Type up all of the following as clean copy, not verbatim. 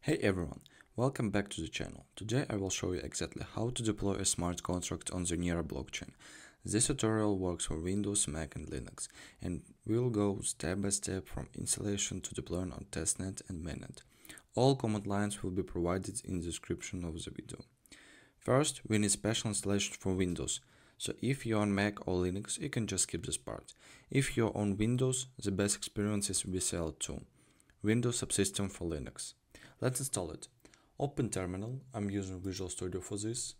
Hey everyone, welcome back to the channel. Today I will show you exactly how to deploy a smart contract on the Near blockchain. This tutorial works for Windows, Mac and Linux, and we'll go step by step from installation to deploying on Testnet and Mainnet. All command lines will be provided in the description of the video. First, we need special installation for Windows. So if you're on Mac or Linux, you can just skip this part. If you're on Windows, the best experience is CLI2, Windows subsystem for Linux. Let's install it. Open terminal, I'm using Visual Studio for this,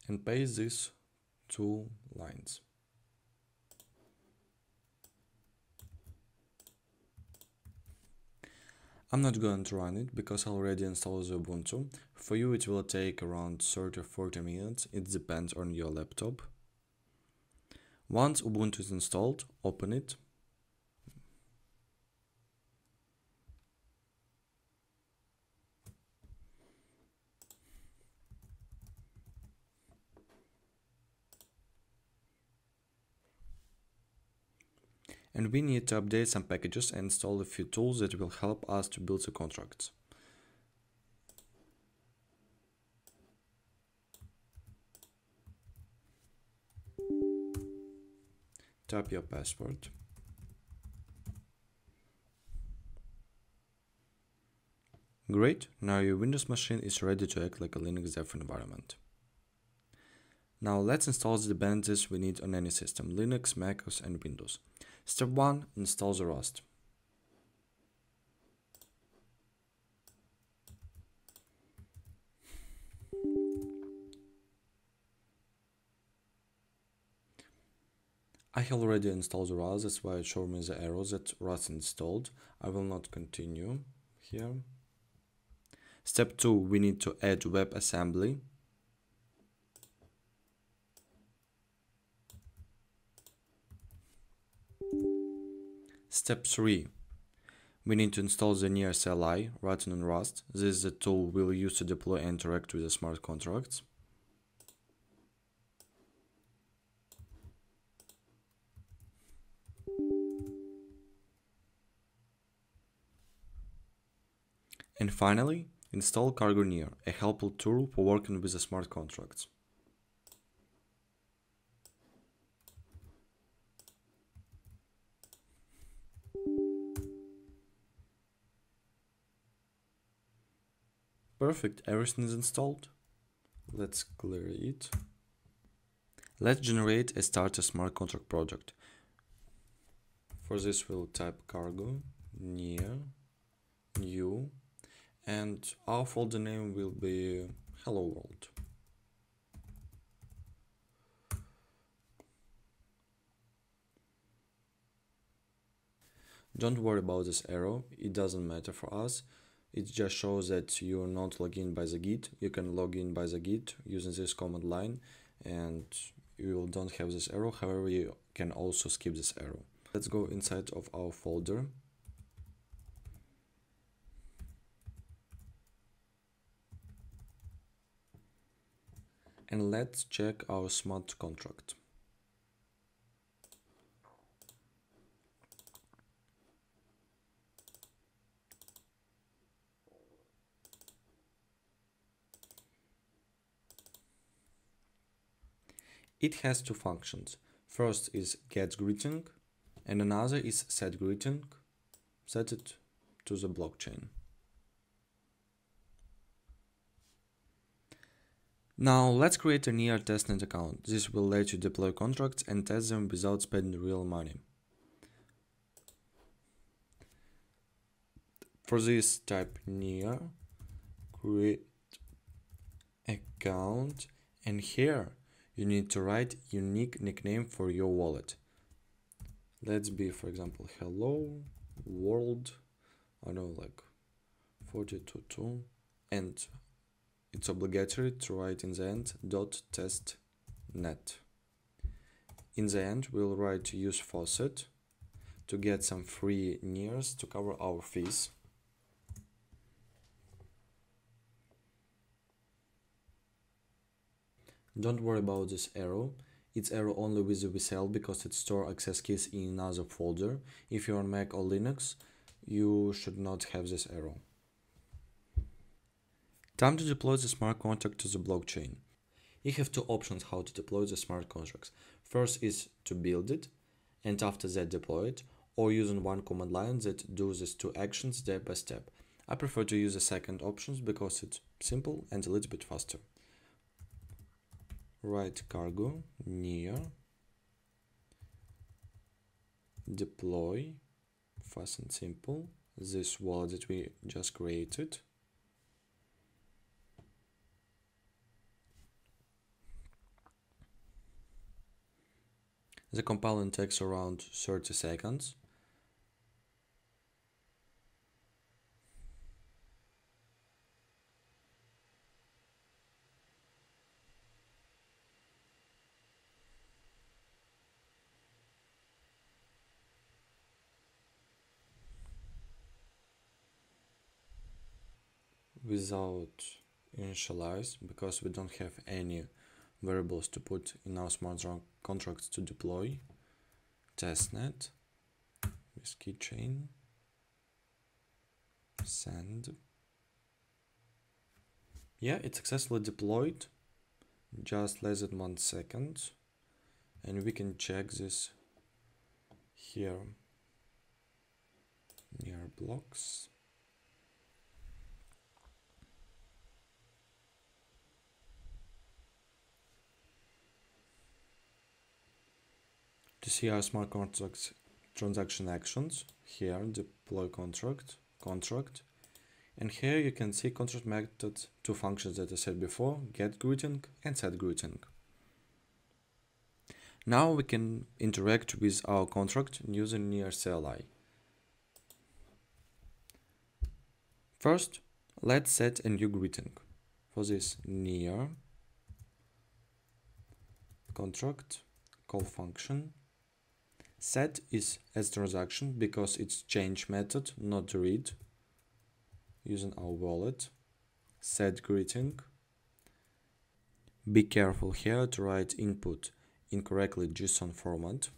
and paste these 2 lines. I'm not going to run it because I already installed the Ubuntu. For you it will take around 30 or 40 minutes, it depends on your laptop. Once Ubuntu is installed, open it. And we need to update some packages and install a few tools that will help us to build the contracts. Type your password. Great, now your Windows machine is ready to act like a Linux dev environment. Now let's install the dependencies we need on any system, Linux, macOS and Windows. Step 1. Install the Rust. I have already installed the Rust, that's why it showed me the arrow that Rust installed. I will not continue here. Step 2. We need to add WebAssembly. Step 3. We need to install the Near CLI written in Rust. This is the tool we'll use to deploy and interact with the smart contracts. And finally, install Cargo Near, a helpful tool for working with the smart contracts. Perfect, everything is installed. Let's clear it. Let's generate a starter smart contract project. For this we'll type cargo near new and our folder name will be hello world. Don't worry about this arrow, it doesn't matter for us. It just shows that you're not logged in by the Git. You can log in by the Git using this command line and you don't have this arrow, however you can also skip this arrow. Let's go inside of our folder. And let's check our smart contract. It has 2 functions. First is get greeting and another is set greeting. Set it to the blockchain. Now let's create a Near testnet account. This will let you deploy contracts and test them without spending real money. For this, type Near, create account, and here you need to write unique nickname for your wallet. Let's be, for example, hello world, I don't know, like 422, and it's obligatory to write in the end .testnet. In the end, we'll write use faucet to get some free Nears to cover our fees. Don't worry about this arrow. It's arrow only with the WSL because it stores access keys in another folder. If you're on Mac or Linux, you should not have this error. Time to deploy the smart contract to the blockchain. You have two options how to deploy the smart contracts. First is to build it, and after that deploy it, or using one command line that do these two actions step by step. I prefer to use the second options because it's simple and a little bit faster. Write cargo near deploy, fast and simple, this wallet that we just created. The compiling takes around 30 seconds. Without initialize, because we don't have any variables to put in our smart contracts to deploy. Testnet with keychain, send. Yeah, it's successfully deployed, just less than 1 second, and we can check this here near blocks. To see our smart contracts transaction actions, here deploy contract, and here you can see contract methods, two functions that I said before, get greeting and set greeting. Now we can interact with our contract using Near CLI. First, let's set a new greeting. For this, near contract call function. Set is as transaction because it's change method, not read. Using our wallet. Set greeting. Be careful here to write input incorrectly JSON format.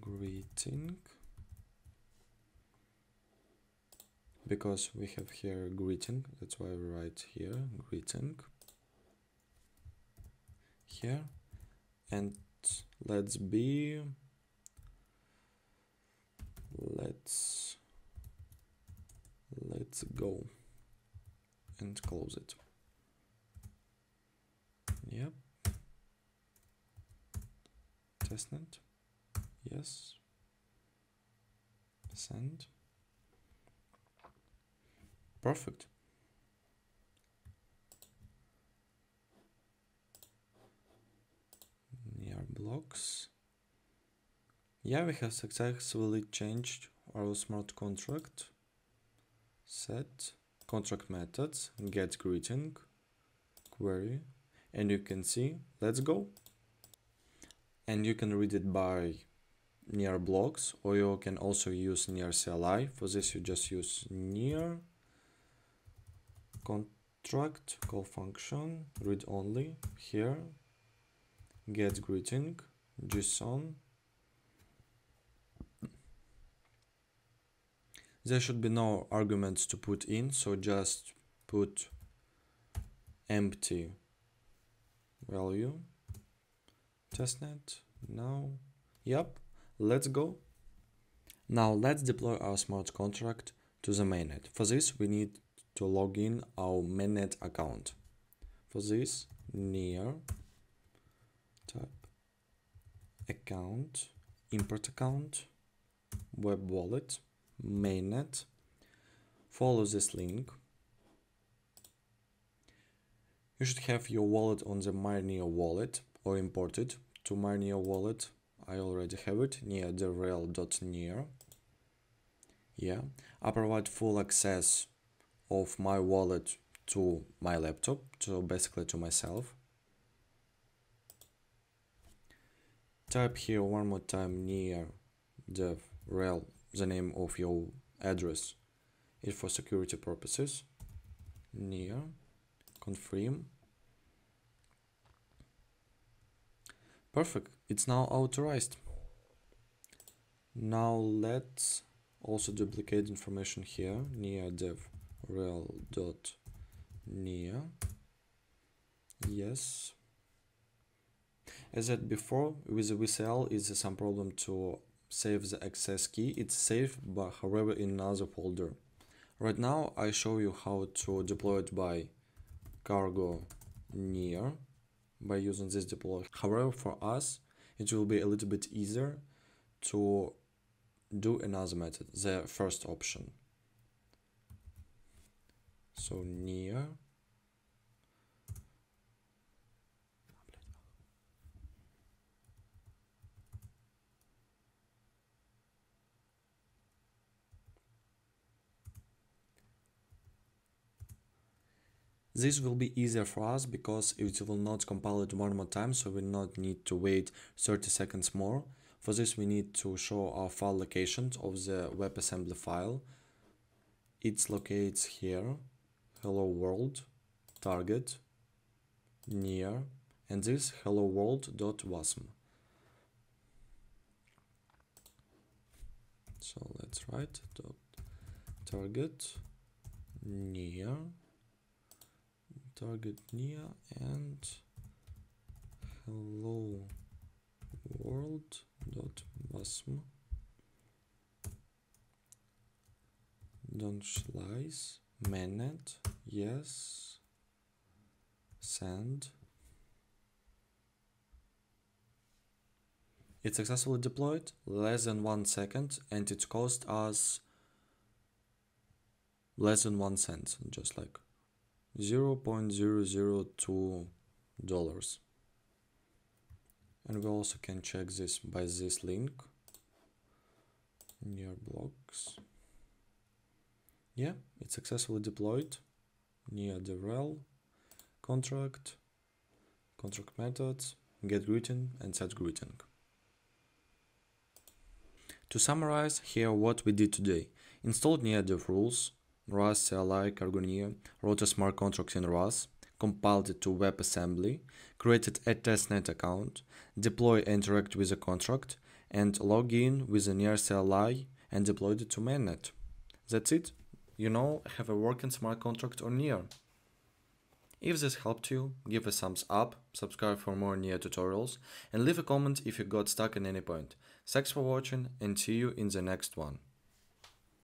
Greeting. Because we have here greeting, that's why we write here greeting. Here, and let's go and close it. Yep. Testnet. Yes. Send. Perfect. Near blocks. Yeah, we have successfully changed our smart contract. Set contract methods, get greeting, query, and you can see, let's go. And you can read it by near blocks, or you can also use near CLI. For this, you just use near contract call function, read only, here, get greeting, JSON. There should be no arguments to put in, so just put empty value. Testnet. Now, yep, let's go. Now let's deploy our smart contract to the mainnet. For this, we need to log in our mainnet account. For this, near type account, import account, web wallet, mainnet. Follow this link. You should have your wallet on the MyNeo wallet or import it to MyNeo wallet. I already have it near the rel.near. Yeah, I provide full access of my wallet to my laptop, so basically to myself. Type here one more time near the rel, the name of your address is for security purposes. Near, confirm. Perfect, it's now authorized. Now let's also duplicate information here, near dev rel.near. Yes. As said before, with the VCL is some problem to save the access key. It's safe, but however in another folder. Right now I show you how to deploy it by Cargo Near by using this deploy. However, for us it will be a little bit easier to do another method, the first option. So near this will be easier for us because it will not compile it one more time, so we not need to wait 30 seconds more. For this we need to show our file location of the WebAssembly file. It's located here, hello world, target, near, and this hello world.wasm. So let's write target near, and hello world.wasm. Don't slice, mainnet, yes, send. It's successfully deployed, less than 1 second, and it cost us less than 1 cent, just like $0.002. And we also can check this by this link, near blocks. Yeah, it's successfully deployed, near the rel, contract methods, get greeting and set greeting. To summarize here what we did today: installed near dev rules, Rust CLI Cargo Near, wrote a smart contract in Rust, compiled it to WebAssembly, created a Testnet account, deploy and interact with the contract, and log in with the Near CLI and deployed it to Mainnet. That's it. You now have a working smart contract on Near. If this helped you, give a thumbs up, subscribe for more Near tutorials, and leave a comment if you got stuck at any point. Thanks for watching and see you in the next one.